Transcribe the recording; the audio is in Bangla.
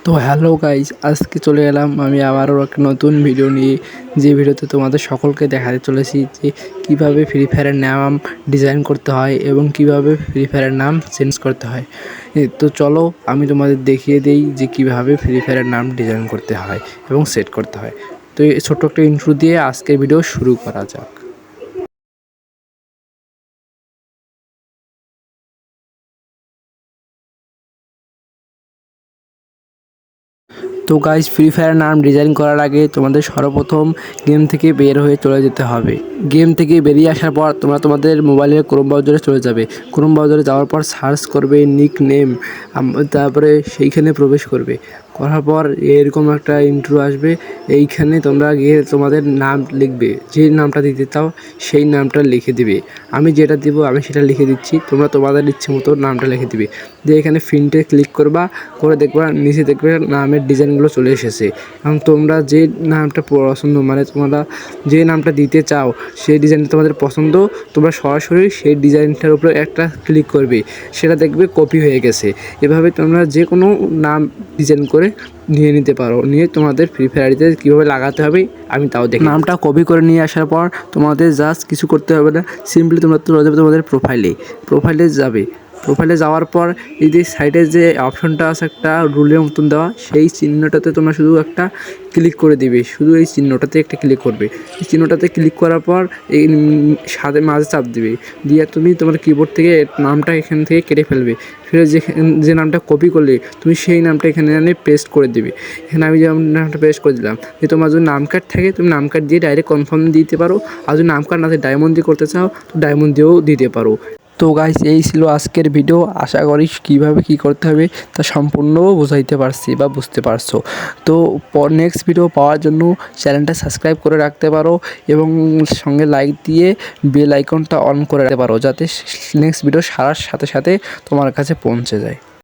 তো হ্যালো গাইজ, আজকে চলে এলাম আমি আবারও একটা নতুন ভিডিও নিয়ে। যে ভিডিওতে তোমাদের সকলকে দেখাতে চলেছি যে কিভাবে ফ্রি ফায়ারের নাম ডিজাইন করতে হয় এবং কিভাবে ফ্রি ফায়ারের নাম চেঞ্জ করতে হয়। তো চলো আমি তোমাদের দেখিয়ে দিই যে কিভাবে ফ্রি ফায়ারের নাম ডিজাইন করতে হয় এবং সেট করতে হয়। তো এই ছোট্ট একটা ইন্ট্রো দিয়ে আজকের ভিডিও শুরু করা যাক। তো গাইজ, ফ্রি ফায়ার নাম ডিজাইন করার আগে তোমাদের সর্বপ্রথম গেম থেকে বের হয়ে চলে যেতে হবে। গেম থেকে বেরিয়ে আসার পর তোমরা তোমাদের মোবাইলের ক্রোম ব্রাউজারে চলে যাবে। ক্রোম ব্রাউজারে যাওয়ার পর সার্চ করবে নিক নেম, তারপরে সেইখানে প্রবেশ করবে। করার পর এরকম একটা ইন্ট্রো আসবে। এইখানে তোমরা গিয়ে তোমাদের নাম লিখবে, যে নামটা দিতে চাও সেই নামটা লিখে দিবে। আমি যেটা দিব আমি সেটা লিখে দিচ্ছি, তোমরা তোমাদের ইচ্ছে মতো নামটা লিখে দিবে। দিয়ে এখানে প্রিন্টে ক্লিক করবা, করে দেখবা নিচে দেখবে নামের ডিজাইনগুলো চলে এসেছে। এবং তোমরা যে নামটা পছন্দ, মানে তোমরা যে নামটা দিতে চাও সেই ডিজাইনটা তোমাদের পছন্দ, তোমরা সরাসরি সেই ডিজাইনটার উপরে একটা ক্লিক করবে, সেটা দেখবে কপি হয়ে গেছে। এভাবে তোমরা যে কোনো নাম ডিজাইন করে নিয়ে নিতে পারো। নিয়ে তোমাদের ফ্রি ফায়ারিতে কীভাবে লাগাতে হবে আমি তাও দেখি। নামটা কপি করে নিয়ে আসার পর তোমাদের জাস্ট কিছু করতে হবে না, সিম্পলি তোমরা চলে যাবে তোমাদের প্রোফাইলে যাবে। প্রোফাইলে যাওয়ার পর এই যে সাইডে যে অপশনটা আছে একটা রুলের মতন দেওয়া, সেই চিহ্নটাতে তোমরা শুধু একটা ক্লিক করে দিবে। শুধু এই চিহ্নটাতে একটা ক্লিক করবে। এই চিহ্নটাতে ক্লিক করার পর এই সাথে মাঝে চাপ দিবে, দিয়ে তুমি তোমার কিবোর্ড থেকে নামটা এখান থেকে কেটে ফেলবে। ফেলে যে নামটা কপি করলে তুমি সেই নামটা এখানে এনে পেস্ট করে দিবে। এখানে আমি যেমন নামটা পেস্ট করে দিলাম। যে তোমার যদি নাম কার্ড থাকে তুমি নাম কার্ড দিয়ে ডাইরেক্ট কনফার্ম দিতে পারো, আর যদি নাম কার্ড না থাকে ডায়মন্ড দিয়ে করতে চাও তো ডায়মন্ড দিয়েও দিতে পারো। তো গাইস, এই ছিল আজকের ভিডিও। আশা করি কীভাবে কী করতে হবে তা সম্পূর্ণ বোঝাইতে পারছি বা বুঝতে পারছো। তো নেক্সট ভিডিও পাওয়ার জন্য চ্যানেলটা সাবস্ক্রাইব করে রাখতে পারো এবং সঙ্গে লাইক দিয়ে বেল আইকনটা অন করে রাখতে পারো, যাতে নেক্সট ভিডিও সারার সাথে সাথে তোমার কাছে পৌঁছে যায়।